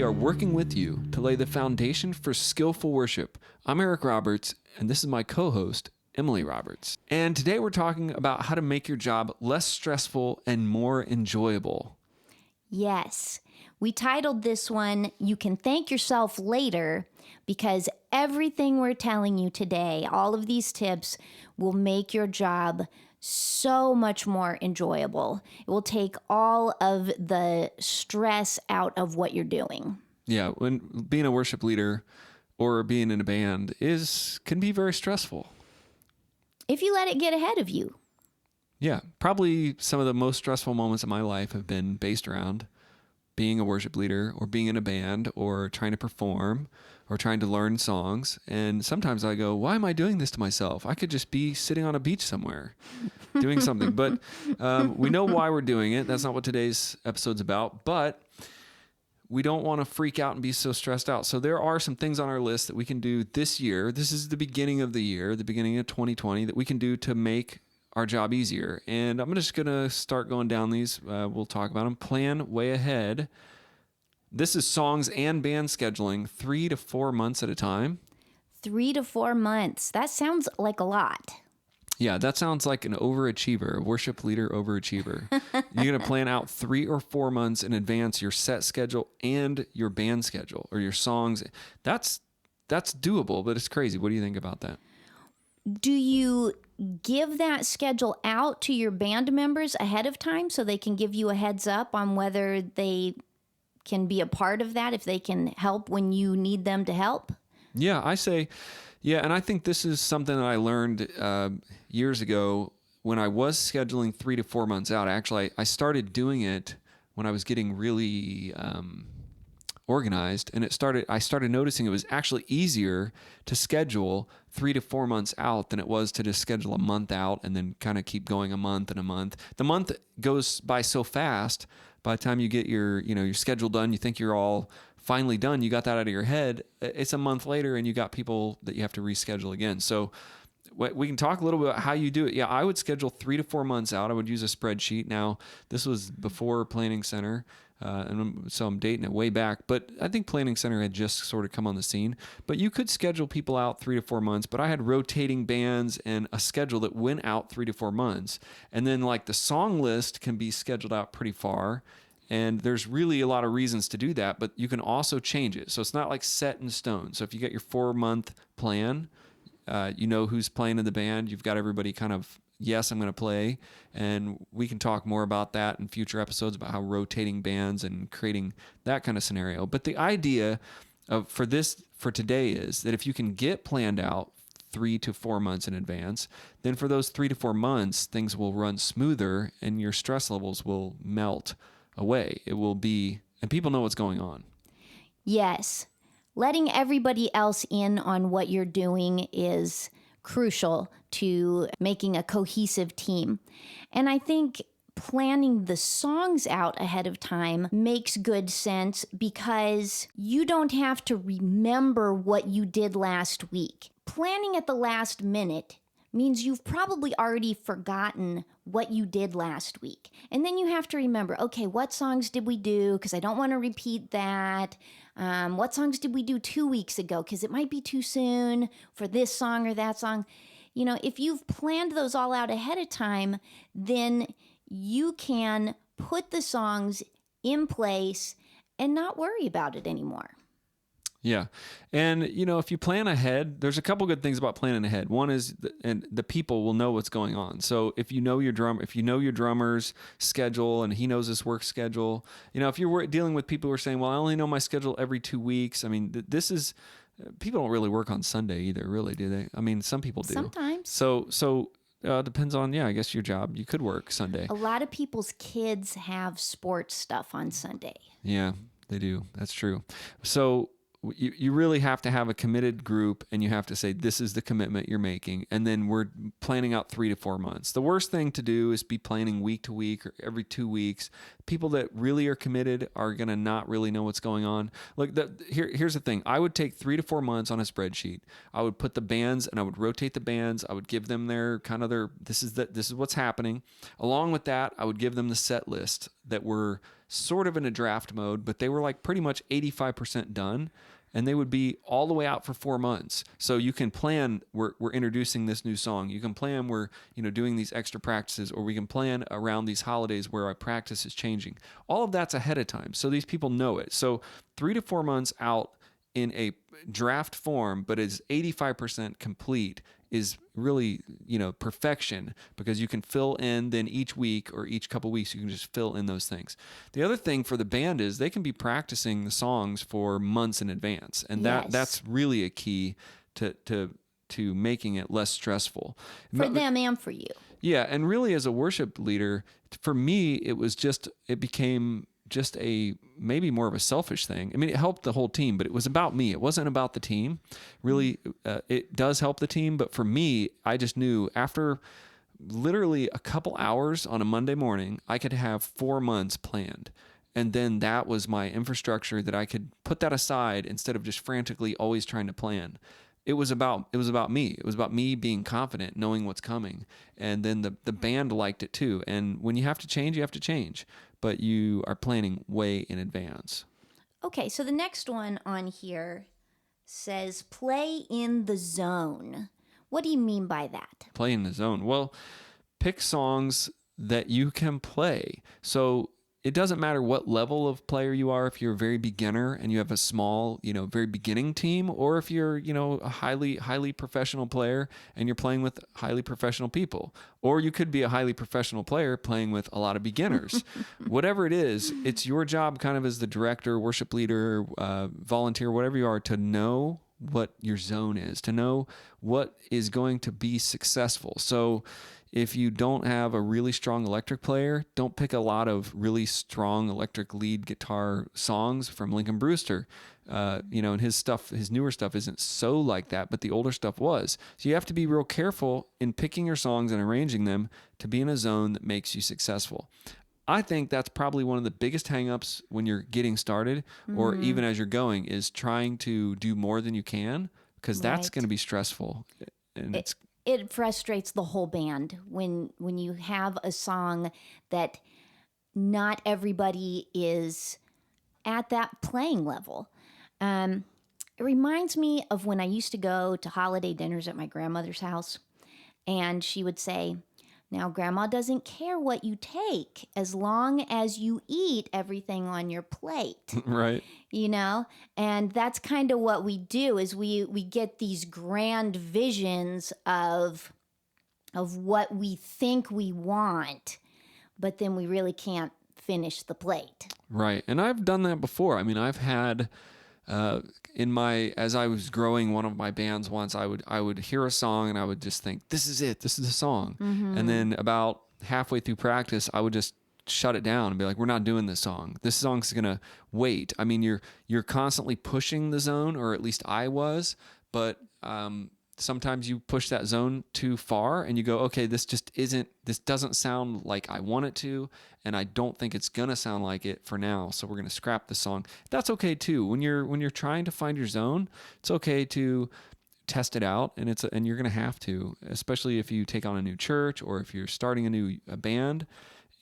are working with you to lay the foundation for skillful worship. I'm Eric Roberts, and this is my co-host, Emily Roberts. And today we're talking about how to make your job less stressful and more enjoyable. Yes. We titled this one, You Can Thank Yourself Later, because everything we're telling you today, all of these tips, will make your job so much more enjoyable. It will take all of the stress out of what you're doing. Yeah, when being a worship leader or being in a band can be very stressful. If you let it get ahead of you. Yeah, probably some of the most stressful moments of my life have been based around being a worship leader or being in a band or trying to perform or trying to learn songs. And sometimes I go, why am I doing this to myself? I could just be sitting on a beach somewhere doing something. But we know why we're doing it. That's not what today's episode's about. But we don't want to freak out and be so stressed out. So there are some things on our list that we can do this year. This is the beginning of the year, the beginning of 2020, that we can do to make our job easier. And I'm just going to start going down these. We'll talk about them. Plan way ahead. This is songs and band scheduling 3 to 4 months at a time. 3 to 4 months. That sounds like a lot. Yeah, that sounds like an overachiever, a worship leader overachiever. You're going to plan out 3 or 4 months in advance your set schedule and your band schedule or your songs. That's doable, but it's crazy. What do you think about that? Do you give that schedule out to your band members ahead of time so they can give you a heads up on whether they can be a part of that, if they can help when you need them to help? Yeah, I say, yeah, and I think this is something that I learned years ago when I was scheduling 3 to 4 months out. Actually, I started doing it when I was getting really organized, and I started noticing it was actually easier to schedule 3 to 4 months out than it was to just schedule a month out and then kind of keep going a month and a month. The month goes by so fast. By the time you get your schedule done, you think you're all finally done. You got that out of your head. It's a month later, and you got people that you have to reschedule again. So we can talk a little bit about how you do it. Yeah, I would schedule 3 to 4 months out. I would use a spreadsheet. Now, this was before Planning Center, and so I'm dating it way back. But I think Planning Center had just sort of come on the scene. But you could schedule people out 3 to 4 months. But I had rotating bands and a schedule that went out 3 to 4 months. And then like the song list can be scheduled out pretty far. And there's really a lot of reasons to do that, but you can also change it. So it's not like set in stone. So if you get your 4-month plan, you know who's playing in the band. You've got everybody kind of, yes, I'm going to play. And we can talk more about that in future episodes about how rotating bands and creating that kind of scenario. But the idea for today is that if you can get planned out 3 to 4 months in advance, then for those 3 to 4 months, things will run smoother and your stress levels will melt away. It will be, and people know what's going on. Yes. Letting everybody else in on what you're doing is crucial to making a cohesive team. And I think planning the songs out ahead of time makes good sense because you don't have to remember what you did last week. Planning at the last minute means you've probably already forgotten what you did last week. And then you have to remember, okay, what songs did we do? Because I don't want to repeat that. What songs did we do 2 weeks ago? Because it might be too soon for this song or that song. You know, if you've planned those all out ahead of time, then you can put the songs in place and not worry about it anymore. Yeah. And, if you plan ahead, there's a couple good things about planning ahead. One is, the people will know what's going on. So if you know your drummer's schedule and he knows his work schedule, if you're dealing with people who are saying, well, I only know my schedule every 2 weeks. I mean, people don't really work on Sunday either, really, do they? I mean, some people do. Sometimes. So depends on, I guess your job. You could work Sunday. A lot of people's kids have sports stuff on Sunday. Yeah, they do. That's true. So you really have to have a committed group, and you have to say, this is the commitment you're making. And then we're planning out 3 to 4 months. The worst thing to do is be planning week to week or every 2 weeks. People that really are committed are going to not really know what's going on. Look, here's the thing. I would take 3 to 4 months on a spreadsheet. I would put the bands and I would rotate the bands. I would give them this is what's happening. Along with that, I would give them the set list that we're sort of in a draft mode, but they were like pretty much 85% done. And they would be all the way out for 4 months. So you can plan, we're introducing this new song. You can plan, we're doing these extra practices, or we can plan around these holidays where our practice is changing. All of that's ahead of time. So these people know it. So 3 to 4 months out in a draft form, but is 85% complete, is really, perfection, because you can fill in then each week or each couple weeks, you can just fill in those things. The other thing for the band is they can be practicing the songs for months in advance. And that's really a key to making it less stressful. For them and for you. Yeah. And really as a worship leader, for me, it became just maybe more of a selfish thing. I mean, it helped the whole team, but it was about me. It wasn't about the team. Really, it does help the team, but for me, I just knew after literally a couple hours on a Monday morning, I could have 4 months planned. And then that was my infrastructure that I could put that aside instead of just frantically always trying to plan. It was about me. It was about me being confident, knowing what's coming. And then the band liked it too. And when you have to change, you have to change. But you are planning way in advance. Okay, so the next one on here says play in the zone. What do you mean by that? Play in the zone. Well, pick songs that you can play. So it doesn't matter what level of player you are, if you're a very beginner and you have a small, very beginning team, or if you're, a highly professional player and you're playing with highly professional people, or you could be a highly professional player playing with a lot of beginners. Whatever it is, it's your job kind of as the director, worship leader, volunteer, whatever you are, to know what your zone is, to know what is going to be successful. So if you don't have a really strong electric player, don't pick a lot of really strong electric lead guitar songs from Lincoln Brewster. And his newer stuff isn't so like that, but the older stuff was. So you have to be real careful in picking your songs and arranging them to be in a zone that makes you successful. I think that's probably one of the biggest hangups when you're getting started, or even as you're going, is trying to do more than you can, because that's going to be stressful. And it frustrates the whole band when you have a song that not everybody is at that playing level. It reminds me of when I used to go to holiday dinners at my grandmother's house, and she would say, "Now, Grandma doesn't care what you take as long as you eat everything on your plate." Right. And that's kind of what we do is we get these grand visions of what we think we want, but then we really can't finish the plate. Right. And I've done that before. I mean, I've had as I was growing one of my bands once, I would hear a song and I would just think, this is it. This is the song. Mm-hmm. And then about halfway through practice, I would just shut it down and be like, we're not doing this song. This song's going to wait. I mean, you're constantly pushing the zone, or at least I was, but sometimes you push that zone too far and you go, okay, this doesn't sound like I want it to, and I don't think it's going to sound like it for now, so we're going to scrap the song. That's okay too. When you're trying to find your zone, it's okay to test it out, and you're going to have to, especially if you take on a new church or if you're starting a band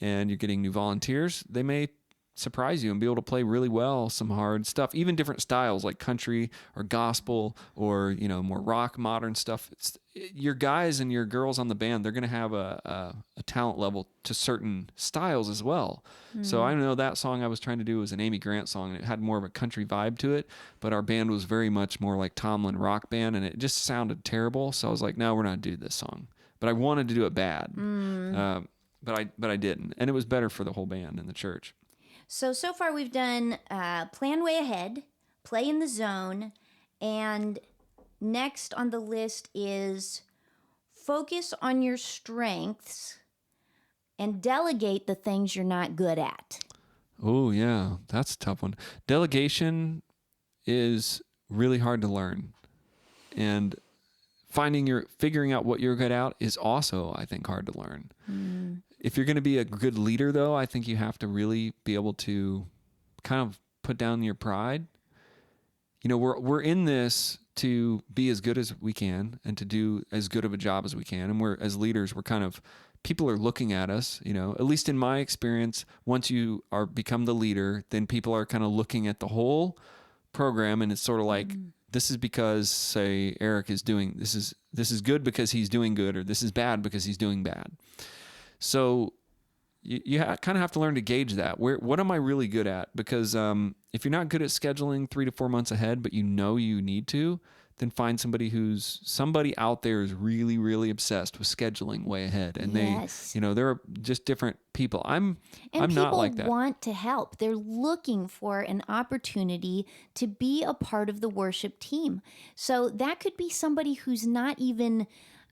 and you're getting new volunteers. They may surprise you and be able to play really well some hard stuff, even different styles like country or gospel or more rock, modern stuff. Your guys and your girls on the band, they're going to have a talent level to certain styles as well. So I know that song I was trying to do was an Amy Grant song, and it had more of a country vibe to it, but our band was very much more like Tomlin rock band, and it just sounded terrible. So I was like, no, we're not doing this song. But I wanted to do it bad. But I didn't, and it was better for the whole band and the church. So far we've done plan way ahead, play in the zone, and next on the list is focus on your strengths and delegate the things you're not good at. Oh, yeah, that's a tough one. Delegation is really hard to learn, and figuring out what you're good at is also, I think, hard to learn. If you're going to be a good leader, though, I think you have to really be able to kind of put down your pride. We're in this to be as good as we can and to do as good of a job as we can. And as leaders, we're kind of people are looking at us, at least in my experience, once you are become the leader, then people are kind of looking at the whole program, and it's sort of like, this is because, say, Eric is doing, this is good because he's doing good, or this is bad because he's doing bad. So you kind of have to learn to gauge that. What am I really good at? Because if you're not good at scheduling 3 to 4 months ahead, but you need to, then find somebody out there is really, really obsessed with scheduling way ahead. And Yes. they're just different people. I'm not like that. People want to help. They're looking for an opportunity to be a part of the worship team. So that could be somebody who's not even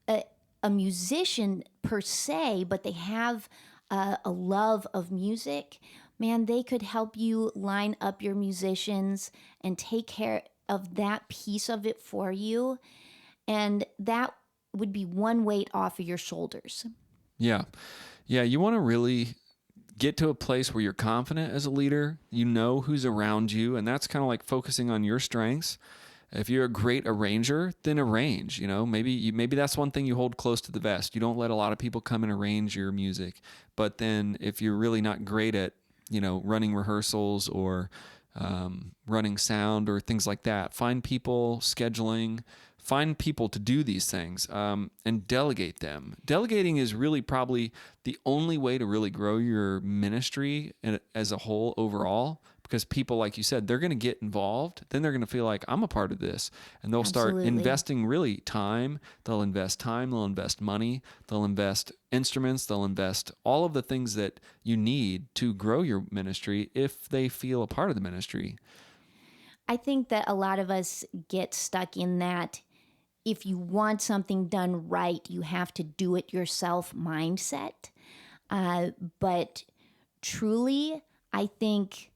a musician per se, but they have a love of music. Man, they could help you line up your musicians and take care of that piece of it for you. And that would be one weight off of your shoulders. Yeah. Yeah. You want to really get to a place where you're confident as a leader, you know who's around you. And that's kind of like focusing on your strengths. If you're a great arranger, then arrange. Maybe that's one thing you hold close to the vest. You don't let a lot of people come and arrange your music. But then if you're really not great at, running rehearsals or running sound or things like that, find people, scheduling, find people to do these things, and delegate them. Delegating is really probably the only way to really grow your ministry as a whole overall, because people, like you said, they're going to get involved. Then they're going to feel like, I'm a part of this. And they'll start investing really time. They'll invest money. They'll invest instruments. They'll invest all of the things that you need to grow your ministry if they feel a part of the ministry. I think that a lot of us get stuck in that if you want something done right, you have to do it yourself mindset. But truly, I think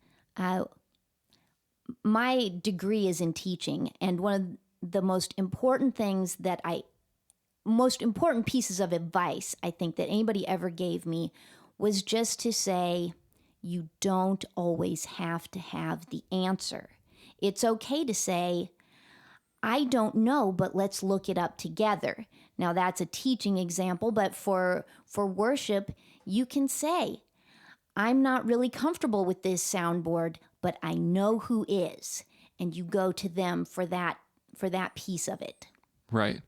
my degree is in teaching, and one of the most important pieces of advice I think that anybody ever gave me was just to say, you don't always have to have the answer. It's okay to say, I don't know, but let's look it up together. Now that's a teaching example, but for worship, you can say, I'm not really comfortable with this soundboard, but I know who is. And you go to them for that piece of it. Right.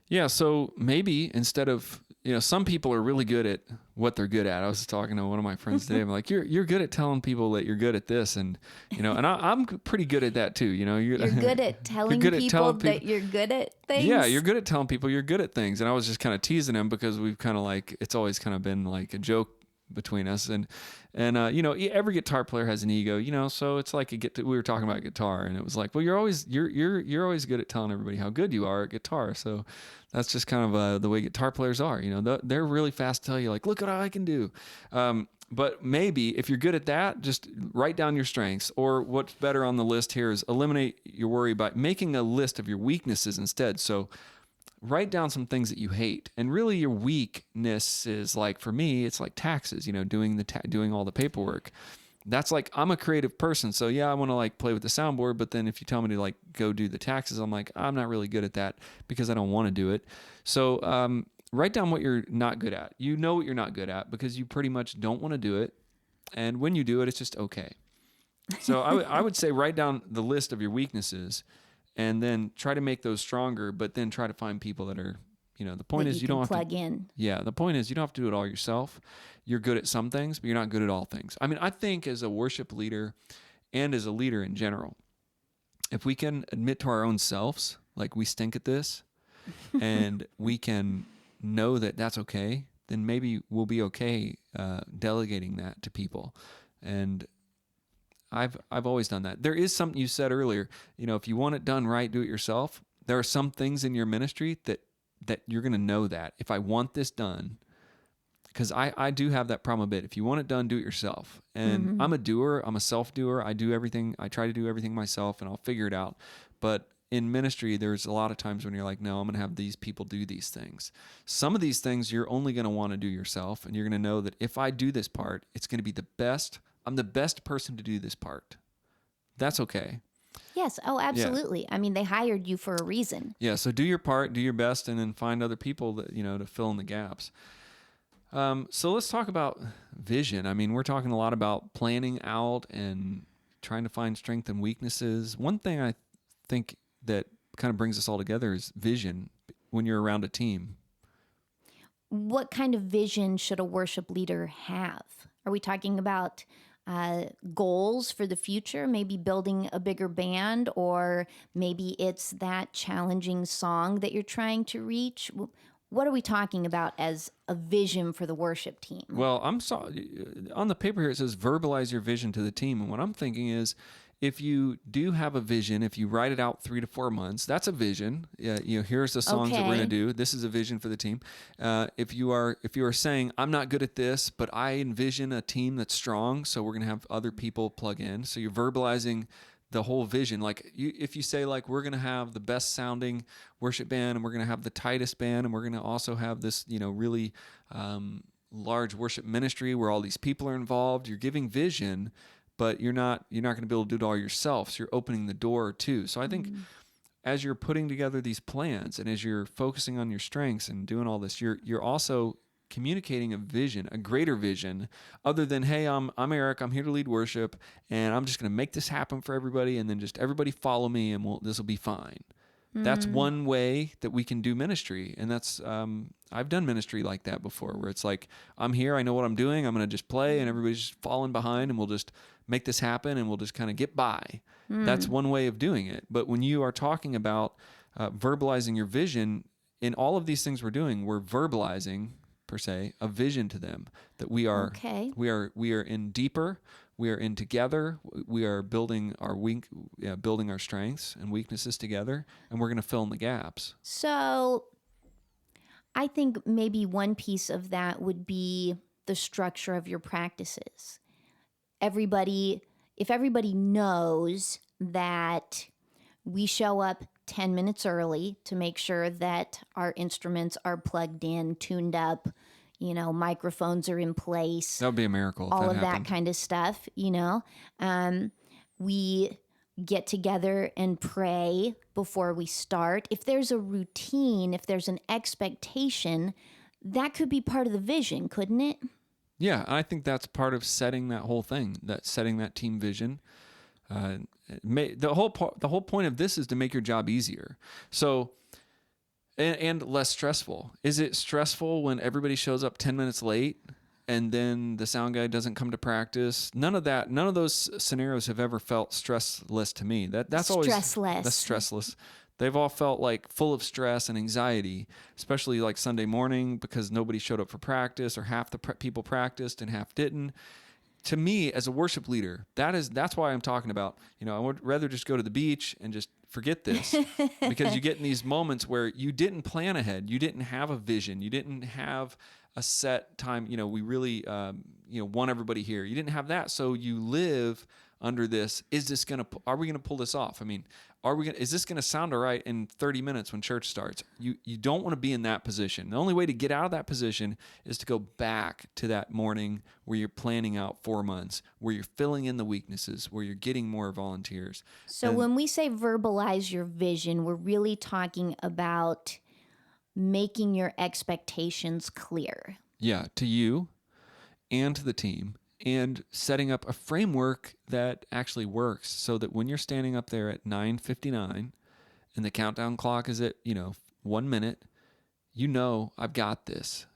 Yeah. So maybe instead of, some people are really good at what they're good at. I was talking to one of my friends today. I'm like, you're good at telling people that you're good at this. And, and I'm pretty good at that too. You're good at telling people that you're good at things. Yeah. You're good at telling people you're good at things. And I was just kind of teasing him because we've kind of it's always kind of been like a joke between us, and every guitar player has an ego, so it's like we were talking about guitar, and it was like, well, you're always good at telling everybody how good you are at guitar. So that's just kind of the way guitar players are. They're really fast to tell you, like, look what I can do. But maybe if you're good at that, just write down your strengths, or what's better on the list here is eliminate your worry by making a list of your weaknesses instead. So write down some things that you hate. And really your weakness is, like, for me, it's like taxes, doing all the paperwork. That's like, I'm a creative person. So yeah, I want to play with the soundboard. But then if you tell me to go do the taxes, I'm like, I'm not really good at that because I don't want to do it. So write down what you're not good at. You know what you're not good at because you pretty much don't want to do it. And when you do it, it's just okay. So I would say write down the list of your weaknesses and then try to make those stronger, but then try to find people that are, the point is you don't have to plug in. Yeah. The point is you don't have to do it all yourself. You're good at some things, but you're not good at all things. I mean, I think as a worship leader and as a leader in general, if we can admit to our own selves, like, we stink at this and we can know that that's okay, then maybe we'll be okay delegating that to people. And I've always done that. There is something you said earlier, if you want it done right, do it yourself. There are some things in your ministry that you're going to know that if I want this done, because I do have that problem a bit. If you want it done, do it yourself. And I'm a doer. I'm a self-doer. I do everything. I try to do everything myself, and I'll figure it out. But in ministry, there's a lot of times when you're like, no, I'm going to have these people do these things. Some of these things you're only going to want to do yourself, and you're going to know that if I do this part, it's going to be the best. I'm the best person to do this part. That's okay. Yes. Oh, absolutely. Yeah. I mean, they hired you for a reason. Yeah. So do your part, do your best, and then find other people that, to fill in the gaps. So let's talk about vision. I mean, we're talking a lot about planning out and trying to find strength and weaknesses. One thing I think that kind of brings us all together is vision when you're around a team. What kind of vision should a worship leader have? Are we talking about goals for the future, maybe building a bigger band, or maybe it's that challenging song that you're trying to reach? What are we talking about as a vision for the worship team? Well, I'm sorry. On the paper here, it says verbalize your vision to the team. And what I'm thinking is, if you do have a vision, if you write it out 3 to 4 months, that's a vision. Here's the songs that we're going to do. This is a vision for the team. If you are saying, I'm not good at this, but I envision a team that's strong, so we're going to have other people plug in. So you're verbalizing the whole vision. Like if you say like, we're going to have the best sounding worship band, and we're going to have the tightest band, and we're going to also have this, really large worship ministry where all these people are involved. You're giving vision, but you're not going to be able to do it all yourself. So you're opening the door too. So I think as you're putting together these plans and as you're focusing on your strengths and doing all this, you're also communicating a vision, a greater vision, other than, hey, I'm Eric, I'm here to lead worship, and I'm just going to make this happen for everybody, and then just everybody follow me, and this will be fine. That's one way that we can do ministry, and that's I've done ministry like that before, where it's like, I'm here, I know what I'm doing, I'm going to just play, and everybody's just falling behind, and we'll just make this happen, and we'll just kind of get by. That's one way of doing it. But when you are talking about verbalizing your vision, in all of these things we're doing, we're verbalizing per se a vision to them, that we are in deeper, we are in together, we are building our strengths and weaknesses together, and we're going to fill in the gaps. So I think maybe one piece of that would be the structure of your practices. If everybody knows that we show up 10 minutes early to make sure that our instruments are plugged in, tuned up, microphones are in place. That would be a miracle if all that of happened. that kind of stuff, we get together and pray before we start. If there's a routine, if there's an expectation, that could be part of the vision, couldn't it? Yeah, I think that's part of setting that whole thing, setting that team vision. The whole point of this is to make your job easier. So, and less stressful. Is it stressful when everybody shows up 10 minutes late and then the sound guy doesn't come to practice? None of those scenarios have ever felt stressless to me. That's always stressless. That's stressless. They've all felt like full of stress and anxiety, especially like Sunday morning because nobody showed up for practice, or half the people practiced and half didn't. To me, as a worship leader, that's why I'm talking about, I would rather just go to the beach and just forget this, because you get in these moments where you didn't plan ahead. You didn't have a vision. You didn't have a set time. We really, want everybody here. You didn't have that. So you live under this. Are we going to pull this off? I mean, is this going to sound all right in 30 minutes when church starts? You don't want to be in that position. The only way to get out of that position is to go back to that morning where you're planning out 4 months, where you're filling in the weaknesses, where you're getting more volunteers. So when we say verbalize your vision, we're really talking about making your expectations clear. Yeah, to you and to the team, and setting up a framework that actually works, so that when you're standing up there at 9:59 and the countdown clock is at 1 minute, I've got this.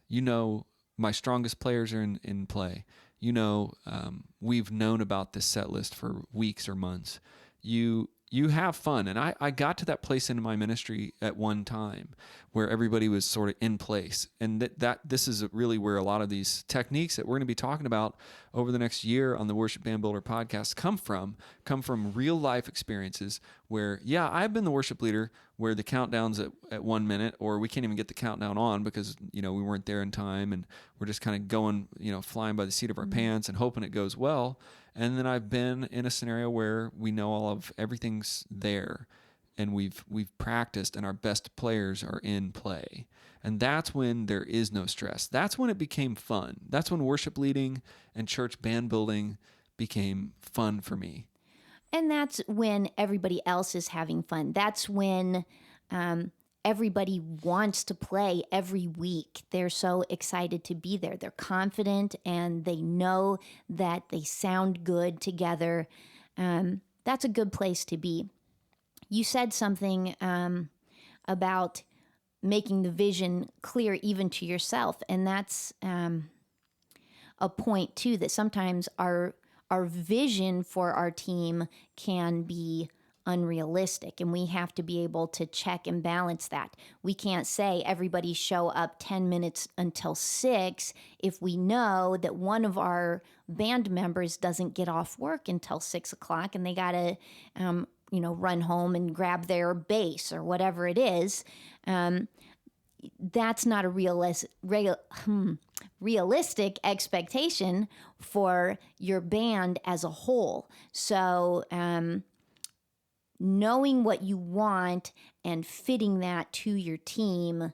My strongest players are in play. We've known about this set list for weeks or months. You have fun. And I got to that place in my ministry at one time where everybody was sort of in place. And this is really where a lot of these techniques that we're going to be talking about over the next year on the Worship Band Builder podcast come from real life experiences where, I've been the worship leader where the countdown's at 1 minute, or we can't even get the countdown on because, we weren't there in time, and we're just kind of going, flying by the seat of our pants and hoping it goes well. And then I've been in a scenario where we know all of everything's there, and we've practiced, and our best players are in play. And that's when there is no stress. That's when it became fun. That's when worship leading and church band building became fun for me. And that's when everybody else is having fun. That's when everybody wants to play every week. They're so excited to be there. They're confident and they know that they sound good together. That's a good place to be. You said something about making the vision clear even to yourself. And that's a point, too, that sometimes our vision for our team can be unrealistic, and we have to be able to check and balance that. We can't say everybody show up 10 minutes until 6 if we know that one of our band members doesn't get off work until 6 o'clock and they got to run home and grab their bass or whatever it is. That's not a realistic expectation for your band as a whole. So knowing what you want and fitting that to your team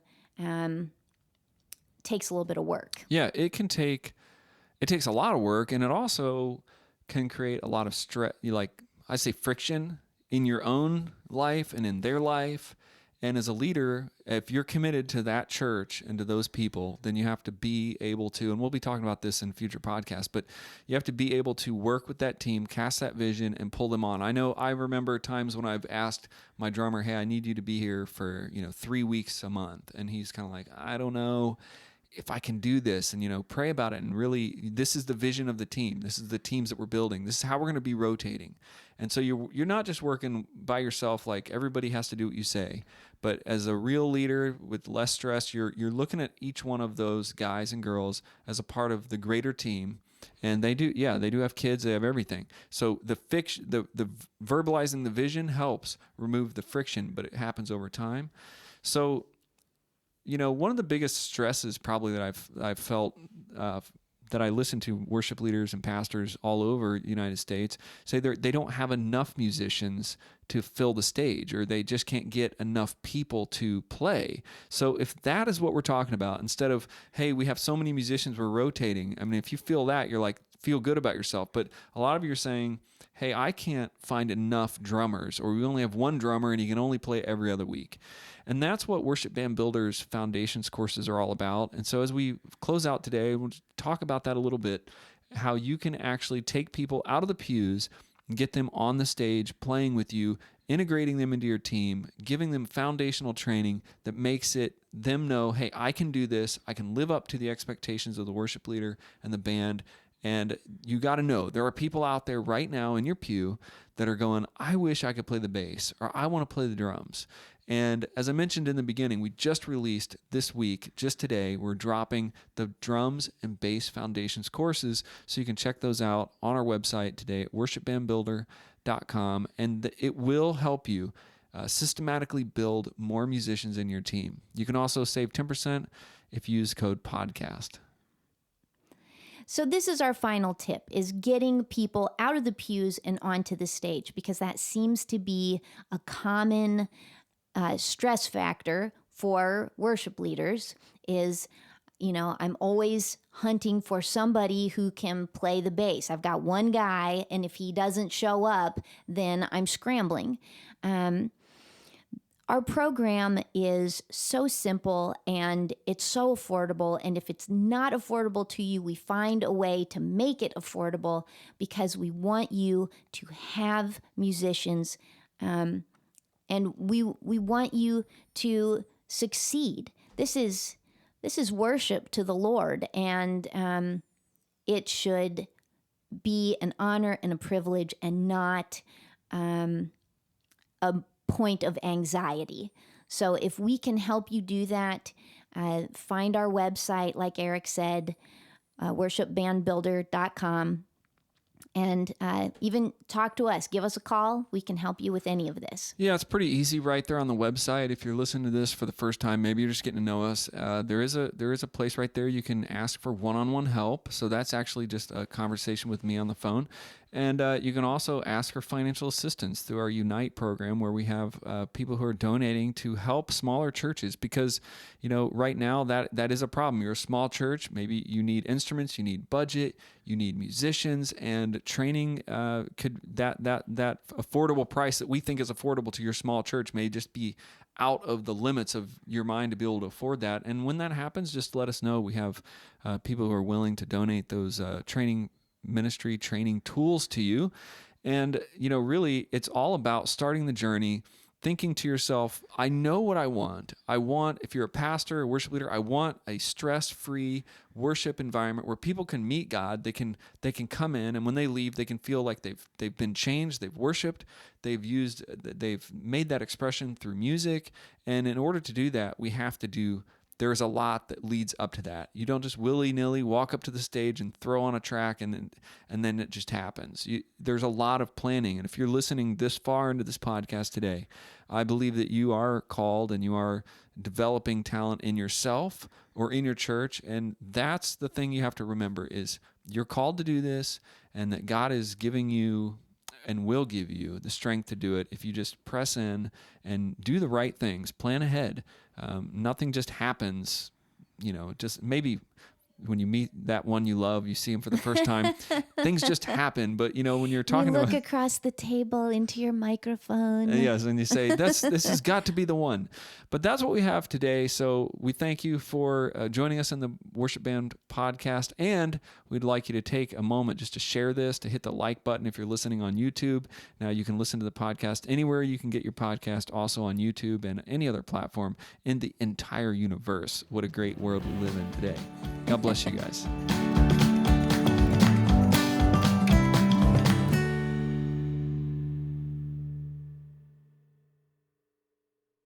takes a little bit of work. Yeah, it takes a lot of work, and it also can create a lot of stress, like I say, friction in your own life and in their life. And as a leader, if you're committed to that church and to those people, then you have to be able to, and we'll be talking about this in future podcasts, but you have to be able to work with that team, cast that vision, and pull them on. I remember times when I've asked my drummer, hey, I need you to be here for 3 weeks a month. And he's kind of like, I don't know if I can do this, and pray about it. And really, this is the vision of the team. This is the teams that we're building. This is how we're going to be rotating. And so you're not just working by yourself, like everybody has to do what you say. But as a real leader with less stress, you're looking at each one of those guys and girls as a part of the greater team. And they do have kids, they have everything. So the verbalizing the vision helps remove the friction, but it happens over time. So one of the biggest stresses probably that I've felt that I listen to worship leaders and pastors all over the United States say they don't have enough musicians to fill the stage, or they just can't get enough people to play. So if that is what we're talking about, instead of, hey, we have so many musicians, we're rotating. I mean, if you feel that, you're like, feel good about yourself. But a lot of you are saying, hey, I can't find enough drummers, or we only have one drummer and he can only play every other week. And that's what Worship Band Builders Foundations courses are all about. And so as we close out today, we'll talk about that a little bit, how you can actually take people out of the pews and get them on the stage playing with you, integrating them into your team, giving them foundational training that makes them know, hey, I can do this. I can live up to the expectations of the worship leader and the band. And you got to know, there are people out there right now in your pew that are going, I wish I could play the bass, or I want to play the drums. And as I mentioned in the beginning, we just released this week, just today, we're dropping the drums and bass foundations courses. So you can check those out on our website today at worshipbandbuilder.com. And it will help you systematically build more musicians in your team. You can also save 10% if you use code podcast. So this is our final tip, is getting people out of the pews and onto the stage, because that seems to be a common stress factor for worship leaders is, I'm always hunting for somebody who can play the bass. I've got one guy, and if he doesn't show up, then I'm scrambling. Our program is so simple and it's so affordable. And if it's not affordable to you, we find a way to make it affordable, because we want you to have musicians, and we want you to succeed. This is worship to the Lord, and it should be an honor and a privilege, and not a point of anxiety. So if we can help you do that, find our website, like Eric said, worshipbandbuilder.com, and even talk to us. Give us a call. We can help you with any of this. Yeah, it's pretty easy right there on the website. If you're listening to this for the first time, maybe you're just getting to know us. There is a place right there you can ask for one-on-one help. So that's actually just a conversation with me on the phone. And you can also ask for financial assistance through our Unite program, where we have people who are donating to help smaller churches. Because, right now that is a problem. You're a small church. Maybe you need instruments, you need budget, you need musicians, and training. Could that affordable price that we think is affordable to your small church may just be out of the limits of your mind to be able to afford that. And when that happens, just let us know. We have people who are willing to donate those ministry training tools to you. And, really, it's all about starting the journey, thinking to yourself, I know what I want. If you're a pastor, a worship leader, I want a stress-free worship environment where people can meet God. They can come in, and when they leave, they can feel like they've been changed, they've worshiped, they've made that expression through music. And in order to do that, there's a lot that leads up to that. You don't just willy-nilly walk up to the stage and throw on a track and then it just happens. There's a lot of planning. And if you're listening this far into this podcast today, I believe that you are called and you are developing talent in yourself or in your church. And that's the thing you have to remember is you're called to do this, and that God is giving you and will give you the strength to do it if you just press in and do the right things, plan ahead. Nothing just happens, just maybe when you meet that one you love, you see him for the first time, things just happen. But, when you're talking you look across the table into your microphone. Yes, and you say, this has got to be the one. But that's what we have today. So we thank you for joining us in the Worship Band podcast. And we'd like you to take a moment just to share this, to hit the like button if you're listening on YouTube. Now you can listen to the podcast anywhere you can get your podcast, also on YouTube and any other platform in the entire universe. What a great world we live in today. God bless you guys.